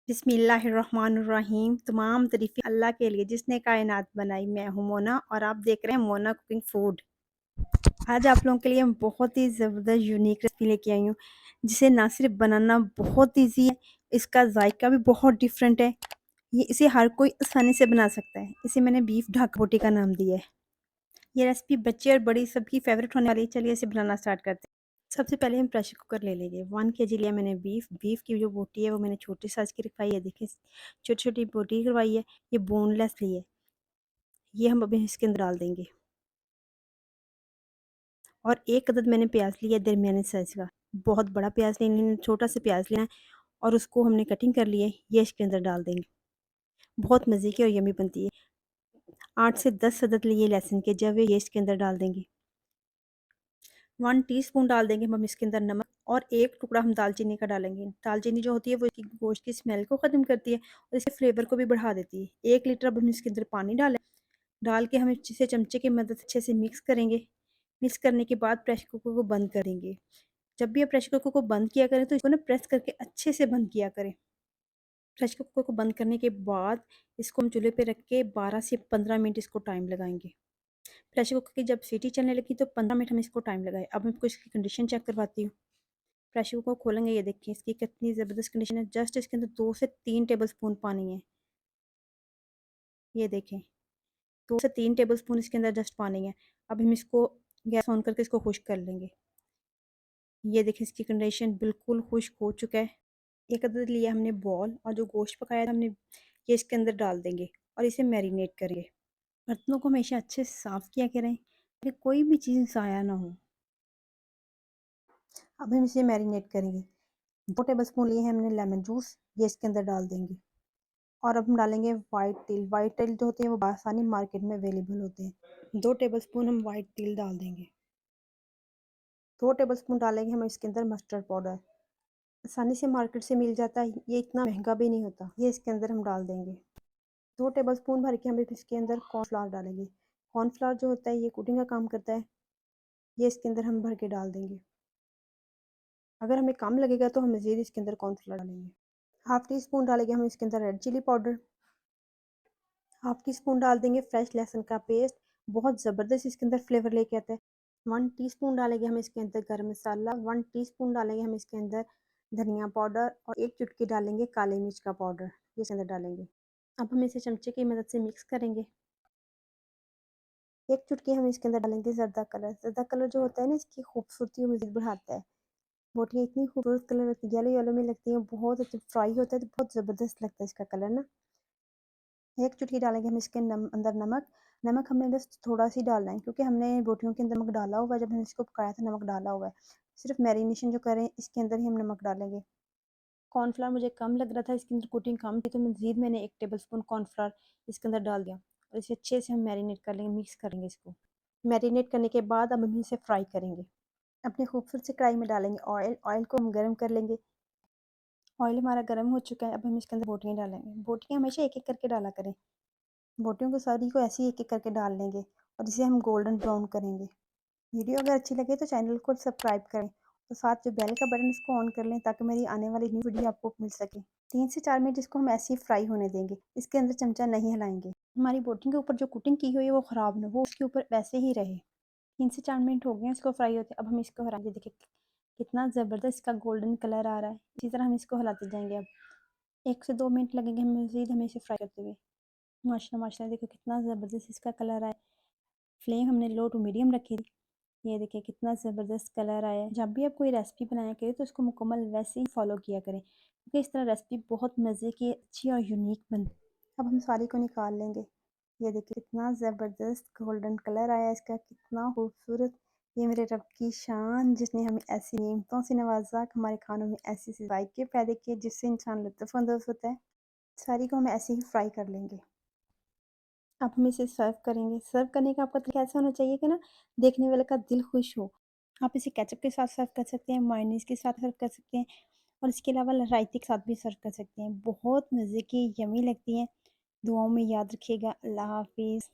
बिस्मिल्लाहिर्रहमानिर्रहीम। तमाम तारीफ़ें अल्लाह के लिए जिसने कायनात बनाई। मैं हूँ मोना और आप देख रहे हैं मोना कुकिंग फूड। आज आप लोगों के लिए मैं बहुत ही ज़बरदस्त यूनिक रेसिपी लेके आई हूँ, जिसे ना सिर्फ बनाना बहुत ईजी है, इसका जायका भी बहुत डिफरेंट है। इसे हर कोई आसानी से बना सकता है। इसे मैंने बीफ ढाका बोटी का नाम दिया है। ये रेसिपी बच्चे और बड़ी सबकी फेवरेट होने वाली है। चलिए इसे बनाना स्टार्ट करते हैं। सबसे पहले हम प्रेशर कुकर ले लेंगे। 1 केजी लिया मैंने बीफ की जो बोटी है वो मैंने छोटी साइज़ की रखवाई है। देखिए छोटी-छोटी बोटी करवाई है, ये बोनलेस ली है। ये हम अभी इसके अंदर डाल देंगे। और 1 अदद मैंने प्याज़ लिया है दरमियाने साइज़ का। बहुत बड़ा प्याज़ नहीं लेना, छोटा सा प्याज़ लेना है और उसको हमने कटिंग कर लिया है, ये इसके अंदर डाल देंगे। बहुत मज़े की और यम्मी बनती है। 8 से 10 अदद लिए लहसुन के जवे, ये इसके अंदर डाल देंगे। 1 टीस्पून डाल देंगे हम इसके अंदर नमक और 1 टुकड़ा हम दालचीनी का डालेंगे। दालचीनी जो होती है वो इसकी गोश्त की स्मेल को ख़त्म करती है और इसके फ्लेवर को भी बढ़ा देती है। 1 लीटर अब हम इसके अंदर पानी डाल के हम इसे चमचे की मदद से अच्छे से मिक्स करेंगे। मिक्स करने के बाद प्रेशर कुकर को बंद करेंगे। जब भी आप प्रेशर कुकर को बंद किया करें तो इसको ना प्रेस करके अच्छे से बंद किया करें। प्रेशर कुकर को बंद करने के बाद इसको हम चूल्हे पे रख के 12 से 15 मिनट इसको टाइम लगाएंगे। प्रेशर कुकर की जब सीटी चलने लगी तो 15 मिनट हम इसको टाइम लगाए। अब मैं आपको इसकी कंडीशन चेक करवाती हूँ। प्रेशर कुकर खोलेंगे, ये देखिए इसकी कितनी ज़बरदस्त कंडीशन है। जस्ट इसके अंदर 2 से 3 टेबलस्पून पानी है। ये देखें 2 से 3 टेबलस्पून इसके अंदर जस्ट पानी है। अब हम इसको गैस ऑन करके इसको खुश्क कर लेंगे। ये देखिए इसकी कंडीशन बिल्कुल खुश्क हो चुका है। एक अदद लिया हमने बॉल और जो गोश्त पकाया था हमने ये इसके अंदर डाल देंगे और इसे मैरिनेट करेंगे। बर्तनों को हमेशा अच्छे से साफ़ किया करें ताकि कोई भी चीज़ ज़ाया ना हो। अब हम इसे मैरिनेट करेंगे। 2 टेबलस्पून लिए हैं हमने लेमन जूस, ये इसके अंदर डाल देंगे। और अब हम डालेंगे वाइट तिल। वाइट तिल जो होते हैं वो बआसानी मार्केट में अवेलेबल होते हैं। 2 टेबलस्पून हम वाइट तिल डाल देंगे। 2 टेबलस्पून डालेंगे हम इसके अंदर मस्टर्ड पाउडर। आसानी से मार्केट से मिल जाता है, ये इतना महंगा भी नहीं होता। ये इसके अंदर हम डाल देंगे। 2 टेबलस्पून भर के हम इसके अंदर कॉर्नफ्लावर डालेंगे। कॉर्नफ्लावर जो होता है ये कुकिंग का काम करता है। ये इसके अंदर हम भर के डाल देंगे। अगर हमें कम लगेगा तो हम मज़ीद इसके अंदर कॉर्नफ्लावर डालेंगे। हाफ़ टी स्पून डालेंगे हम इसके अंदर red chilli powder. Half teaspoon डाल देंगे फ्रेश लहसुन का पेस्ट, बहुत ज़बरदस्त इसके अंदर फ्लेवर लेके आता है। 1 टीस्पून डालेंगे हम इसके अंदर गरम मसाला। 1 टीस्पून डालेंगे हम इसके अंदर धनिया पाउडर और 1 चुटकी डालेंगे काली मिर्च का पाउडर, ये इसके अंदर डालेंगे। अब हम इसे चमचे की मदद से मिक्स करेंगे। 1 चुटकी हम इसके अंदर डालेंगे ज़र्दा कलर। ज़र्दा कलर जो होता है ना इसकी खूबसूरती को मज़ीद बढ़ाता है। बोटियाँ इतनी खूबसूरत कलर येलो येलो में लगती हैं, बहुत अच्छी फ्राई होता है तो बहुत ज़बरदस्त लगता है इसका कलर ना। 1 चुटकी डालेंगे हम इसके अंदर नमक। नमक हमने बस थोड़ा सी डालना है क्योंकि हमने बोटियों के अंदर नमक डाला हुआ है, जब हमने इसको पकाया था नमक डाला हुआ है। सिर्फ मैरिनेशन जो करें इसके अंदर ही हम नमक डालेंगे। कॉर्नफ्लावर मुझे कम लग रहा था, इसके अंदर कोटिंग कम थी तो मज़ीद मैंने 1 टेबलस्पून कॉर्नफ्लावर इसके अंदर डाल दिया और इसे अच्छे से हम मैरिनेट कर लेंगे, मिक्स करेंगे इसको। मैरिनेट करने के बाद अब हम इसे फ्राई करेंगे। अपनी खूबसूरत सी कढ़ाई में डालेंगे ऑयल। ऑयल को हम गर्म कर लेंगे। ऑयल हमारा गर्म हो चुका है, अब हम इसके अंदर बोटियाँ डालेंगे। बोटियाँ हमेशा एक एक करके डाला करें। बोटियों को सारी को ऐसे ही एक एक करके डाल लेंगे और इसे हम गोल्डन ब्राउन करेंगे। वीडियो अगर अच्छी लगे तो चैनल को सब्सक्राइब करें और साथ जो बेल का बटन उसको ऑन कर लें ताकि मेरी आने वाली न्यू वीडियो आपको मिल सके। 3 से 4 मिनट इसको हम ऐसे ही फ्राई होने देंगे, इसके अंदर चमचा नहीं हिलाएंगे। हमारी बोटियों के ऊपर जो कुकिंग की हुई है वो ख़राब ना हो, उसके ऊपर वैसे ही रहे। 3 से 4 मिनट हो गए हैं इसको फ्राई होते। अब हम इसको हलाएंगे, देखिए कितना ज़बरदस्त इसका गोल्डन कलर आ रहा है। इसी तरह हम इसको हिलाते जाएंगे। अब 1 से 2 मिनट लगेंगे हमें मज़ीद हमें इसे फ्राई करते हुए। माशाल्लाह माशाल्लाह देखो कितना ज़बरदस्त इसका कलर आया। फ्लेम हमने लो टू मीडियम रखी थी। ये देखिए कितना ज़बरदस्त कलर आया है। जब भी आप कोई रेसिपी बनाया करें तो उसको मुकम्मल वैसे ही फॉलो किया करें क्योंकि इस तरह रेसिपी बहुत मज़े की अच्छी और यूनिक बनती है। अब हम सारी को निकाल लेंगे। ये देखिए कितना ज़बरदस्त गोल्डन कलर आया है इसका, कितना खूबसूरत। ये मेरे रब की शान जिसने हमें ऐसी नेमतों से नवाजा, हमारे खानों में ऐसे से जायके पैदा किए जिससे इंसान लुत्फ़अंदोज़ होता है। सारी को हम ऐसे ही फ्राई कर लेंगे। अब हम इसे सर्व करेंगे। सर्व करने का आपका तरीका ऐसा होना चाहिए कि ना देखने वाले का दिल खुश हो। आप इसे केचप के साथ सर्व कर सकते हैं, मायोनीज़ के साथ सर्व कर सकते हैं और इसके अलावा रायते के साथ भी सर्व कर सकते हैं। बहुत मज़े की यम्मी लगती हैं। दुआओं में याद रखिएगा। अल्लाह हाफ़िज़।